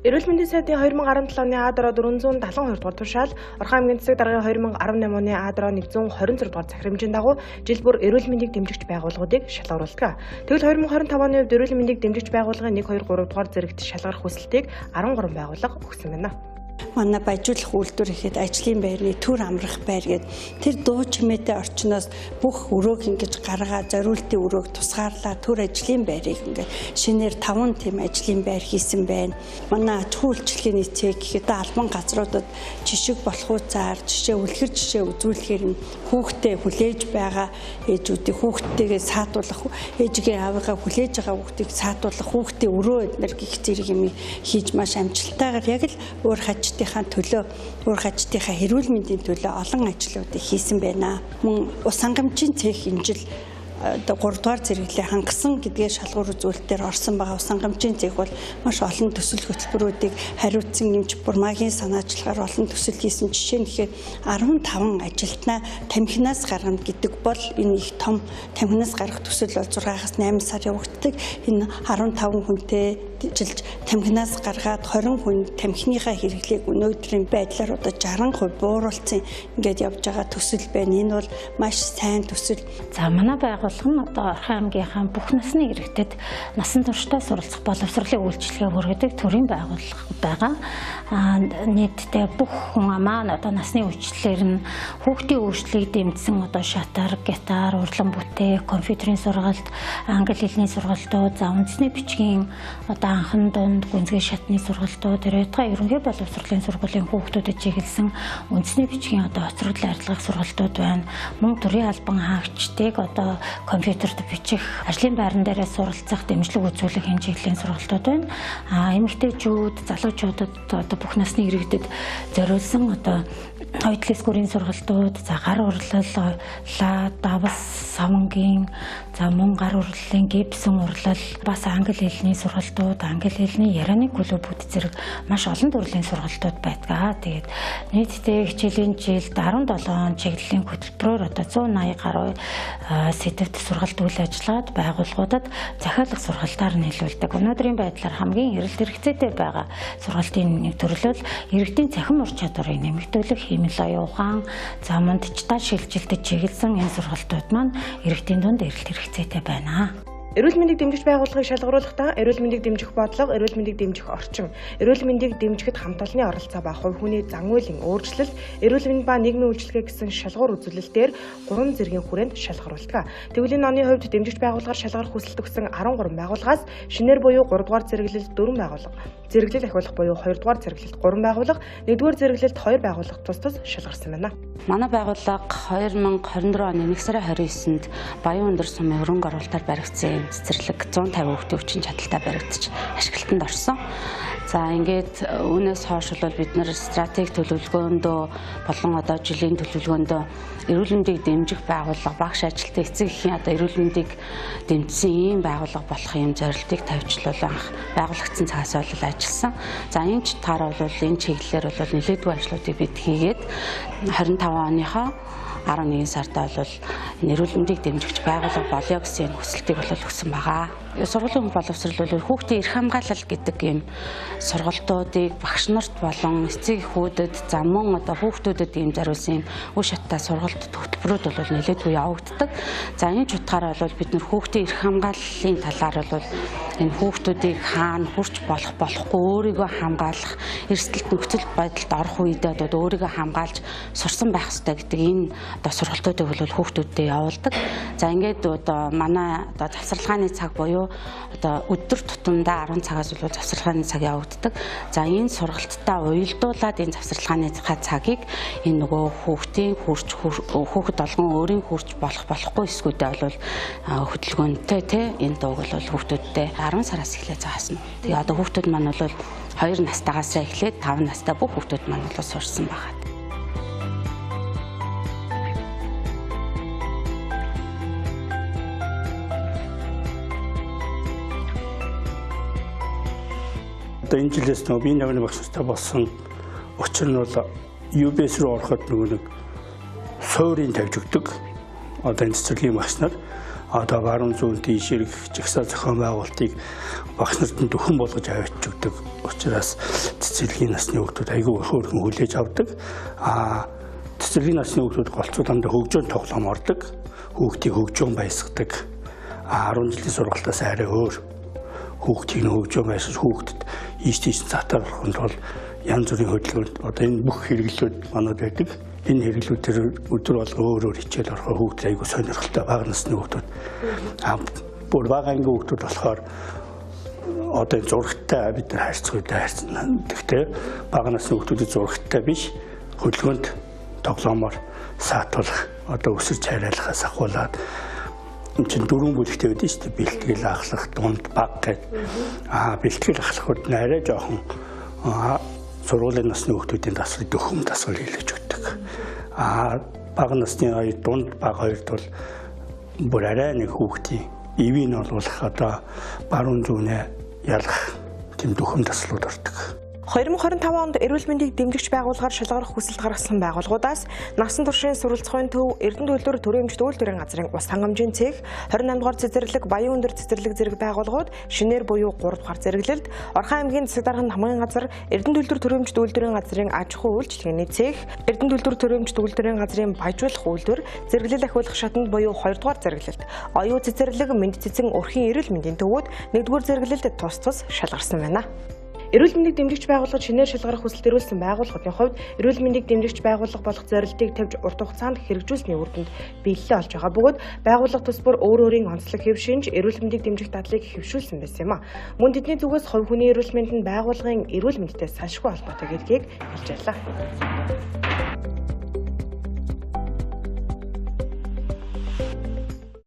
Эрүүл мэндийн сайдын 2017 оны А-дроо 472 дугаар тушаал, Орхон аймгийн засаг даргын 2018 оны А-дроо 126 дугаар захирамжийн дагуу жил бүр эрүүл мэндийг дэмжигч байгууллагуудыг шалгаруулдаг. Тэгвэл 2025 оны хувьд эрүүл мэндийг дэмжигч байгууллагын 1, 2, 3 дугаар зэрэгт шалгарах хүсэлтийг 13 байгууллага өгсөн байна. Манай баяжуулах үйлдвэр ихэд ажлын байрны төр амрах байр гэдэг тэр дуу чимээтэй орчноос бүх өрөөг ингэж гаргаа зориултын өрөөг тусгаарлаа төр ажлын байрыг ингээд шинээр 5 тийм ажлын байр хийсэн байна. Манай аж ахуй үйлчилгээний цэг гэхэд албан газруудад жишг болох уцаар жишээ үлгэр жишээ үзүүлэхээр нь хүүхдээ хүлээж байгаа ээжүүдийг хүүхдтэйгээ саатуулах ээжигээ аавыгаа хүлээж байгаа хүүхдийг саатуулах хүүхдийн өрөө эднэр гих зэрэг юм хийж маш амжилттайгаар яг л өөр хажтынхаа төлөө өөр хажтынхаа эрүүл мэндийн төлөө олон ажлуудыг хийсэн байна. Мөн ус хангамжийн цех энэ жил 3 дугаар зэрэглээ хангасан гэдгээ шалгуур үзүүлэлтээр орсон байгаа. Ус хангамжийн цех бол маш олон төсөл хөтөлбөрүүдийг хариуцсан нэмж бурмаагийн санаачлагаар олон төсөл хийсэн. Жишээ нь гэхээр 15 ажилтнаа тамхинаас гаргана гэдэг бол энэ их том тамхинаас гарах төсөл бол 6-8 сар явагддаг. Энэ 15 хүнтэй жилж тамхинаас гаргаад 20 хүн тамхиныхаа хэрэглээг өнөөдрийн байдлаар одоо 60% бууруулсан ингээд явж байгаа төсөл байна. Энэ бол маш сайн төсөл. За манай байгууллага нь одоо Орхон аймгийнхаа бүх насны иргэдэд насан туршдаа суралцах боловсролын үйлчилгээ хүргэдэг төрийн байгууллага байгаа. Нийтдээ бүх хүн маань одоо насны үйлчлэлээр нь хүүхдийн өөрчлөлийг дэмжсэн одоо шатар, гитар, урлан бүтээх, компьютерийн сургалт, англи хэлний сургалтууд, за үндэсний бичгийн одоо анхан дунд гүнзгий шатны сургалтууд, Реутга ерөнхий боловсролын сургуулийн хүүхдүүдэд чиглэсэн үндэсний бичгийн одоо хоцрогдол арилгах сургалтууд байна. Мөн төрийн албан хаагчдыг одоо компьютерт бичих, ажлын байран дээрээ суралцах, дэмжлэг үзүүлэх энэ чиглэлийн сургалтууд байна. Эмэгтэйчүүд, залуучуудад одоо бүх насны иргэдэд зориулсан одоо хоёртлээс гүрийн сургалтууд, за гар урлал, давс, савнгийн, за мөн гар урлалын гипсэн урлал, бас англи хэлний сургалтууд, англи хэлний ярианы клубүүд зэрэг маш олон төрлийн сургалтууд байдаг. Тэгээд нийтдээ хичээлийн жилд 17 чиглэлийн хөтөлбөрөөр одоо 180 гаруй сэдвт сургалт үйл ажиллагаад байгууллагуудад захиалга сургалтаар нийлүүлдэг. Өнөөдрийн байдлаар хамгийн эрэлт хэрэгцээтэй байгаа сургалтын нэг төрлөл иргэдийн цахим ур чадварыг нэмэгдүүлэх хэмэл оюун ухаан, за мөн дижитал шилжилтэд чиглэсэн энэ сургалтууд маань иргэдийн дунд эрэлт хэрэгцээтэй байна. Эрүүл мэндийг дэмжих байгууллагыг шалгаруулахдаа эрүүл мэндийг дэмжих бодлого, эрүүл мэндийг дэмжих орчин, эрүүл мэндийг дэмжихэд хамт олонны оролцоо ба хувь хүний зан үйлийн өөрчлөлт, эрүүл мэнд ба нийгмийн үйлчилгээ гэсэн шалгуур үзүүлэлтээр 3 зэргийн хүрээнд шалгаруулдаг. Тэгвэл энэ оны хувьд дэмжигч байгууллагаар шалгарах хүсэлт өгсөн 13 байгууллагаас шинээр буюу 3 дугаар зэрэглэлд 4 байгууллага, зэрэглэл ахиулах буюу 2 дугаар зэрэглэлд 3 байгууллага, 1-р зэрэглэлд 2 байгууллага тус шалгарсан байна. Манай байгууллага 2024 оны 1 сарын 29-нд Баян өндөр сумын хөрөнгө оруулалтаар баригдсан цэцэрлэг 150 хүүхдийн хүчин чадалтай баригдаж ашиглалтанд орсон. За ингээд үүнээс хойш бол бид нэр стратеги төлөвлөгөөндөө болон одоо жилийн төлөвлөгөөндөө эрүүл мэндийг дэмжих байгууллага багш ажилтны эцэг эхийн одоо эрүүл мэндийг дэмжсэн ийм байгууллага болох юм зорилтыг тавьчлуулах байгуулагдсан цагаас бол ажилласан. За энэ чигээр бол энэ чиглэлээр бол нэлээдгүй ажлуудыг бид хийгээд 25 оныхоо 11 сарда бол эрүүл мэндийг дэмжигч байгууллага болё гэсэн хүсэлтийг бол өгсөн байгаа. Сургуулийн боловсрол бол хүүхдийн эрх хамгаалал гэдэг ийм сургалтуудыг багш нарт болон эцэг эхүүдэд за мөн одоо хүүхдүүдэд ийм зориулсан үе шаттай сургалт хөтөлбөрүүд бол нэлээдгүй явагддаг. За энэ чухалаар бол бид нэр хүүхдийн эрх хамгааллын талаар бол энэ хүүхдүүдийг хаана хүрч болохгүй өөрийгөө хамгаалах эрсдэлт нөхцөл байдалд орох үедээ одоо өөрийгөө хамгаалж сурсан байх ёстой гэдэг энэ одоо сургалтуудыг бол хүүхдүүдэд явуулдаг. За ингээд одоо манай одоо завсарлагын цаг буюу одоо өдөр тутамдаа 10 цагаас бол завсарлагын цаг явагддаг. За энэ сургалттай уялдуулаад энэ завсарлагын цагийг энэ нөгөө хүүхэд олгон өөрийн хурж болохгүй эсгүүдээ бол хөдөлгөөнтэй энэ дууг бол хүүхдүүдтэй 10 сараас эхлээд заасан. Тэгээ одоо хүүхдүүд маань бол 2 настайгаас эхлээд 5 настай бүх хүүхдүүд маань бол сурсан байгаа. Одоо энэ жилээс бие нягны багш нартай болсон учир нь бол UBS руу ороход нэг суурийг тавьж өгдөг. Одоо энэ цэцэрлэгийн багш нар одоо баруун зүүн тийш ирэх жагсаал зохион байгуулалтыг багш нарт нь дөхөн болгож авчиж өгдөг учраас цэцэрлэгийн насны хүүхдүүд айгүй хөөрхөн хүлээж авдаг. Цэцэрлэгийн насны хүүхдүүд голцоо дандаа хөгжөөн тоглоом ордог. Хүүхдийг хөгжөөн баясгадаг. 10 жилийн сургалтаас арай өөр. Хүүхдийг хөгжөөн баясгаж хүүхдэд ийш тийш затаар орохын тулд янз бүрийн хөдөлгөөнд одоо энэ бүх хэрэглүүд манад байдаг. Энэ хэрэглүүдээр өдөр болго өөр хичээл орохоор хүүхд айгүй сонирхолтой бага насны хүүхдүүд. Бүр бага ангийн хүүхдүүд болохоор одоо зурагтай бид нар харьцуулдаг харьцсан. Гэхдээ бага насны хүүхдүүдийн зурагтай биш хөдөлгөөнд тоглоомоор саатуулах одоо өсөж цайрайлахаас ахуулаад энэ чинь 4 бүлэгтэй байдаг шүү дээ. Бэлтгэл ахлах, дунд баг гэдэг. Бэлтгэл ахлахуд арай жоохон сургуулийн насны хүүхдүүдийн дасгалыг дөхөм дасгал хийлгэж өгдөг. Бага насны дунд баг хоёрт бол бүр арай нэг хүүхдийн ивийг олуулах одоо баруун зүүнээ ялах тийм дөхөм дасгалууд ордог. 2025 онд эрүүл мэндийг дэмжигч байгууллагаар шалгарах хүсэлт гаргасан байгууллагуудаас насан туршийн сурвалжлагын төв, Эрдэнэ үйлдвэр төрийн эмчит үйлдвэрийн газрын ус хангамжийн цех, 28 дугаар цэцэрлэг, Баян өндөр цэцэрлэг зэрэг байгууллагууд шинээр буюу 3 дугаар зэрэглэлд, Орхон аймгийн засаг дарганд хамгаалын газар, Эрдэнэ үйлдвэр төрийн эмчит үйлдвэрийн газрын аж ахуй үйлчилгээний цех, Эрдэнэ үйлдвэр төрийн эмчит үйлдвэрийн газрын баяжуулах үйлдвэр, зэрэглэл ахиулах шатанд буюу 2 дугаар зэрэглэлд, оюу цэцэрлэг, мэд цэцэн өрхийн эрүүл мэндийн төвүүд 1 дугаар зэрэглэлд тус тус шалгарсан байна. Эрүүл мэндийг дэмжигч байгууллагад шинээр шалгарах хүсэлт эрүүлсэн байгууллагын хувьд эрүүл мэндийг дэмжигч байгууллага болох зорилтыг тавьж урт хугацаанд хэрэгжүүлсний үр дүнд биелэлээ олж байгаа бөгөөд байгууллага тус бүр өөр өөрийн онцлог хэв шинж эрүүл мэндийг дэмжих дадлыг хэвшүүлсэн байсан юм а. Мөн тэдний зүгээс хувь хүний эрүүл мэнд нь байгууллагын эрүүл мэндтэй салшгүй холбоотой гэдгийг хэлж байлаа.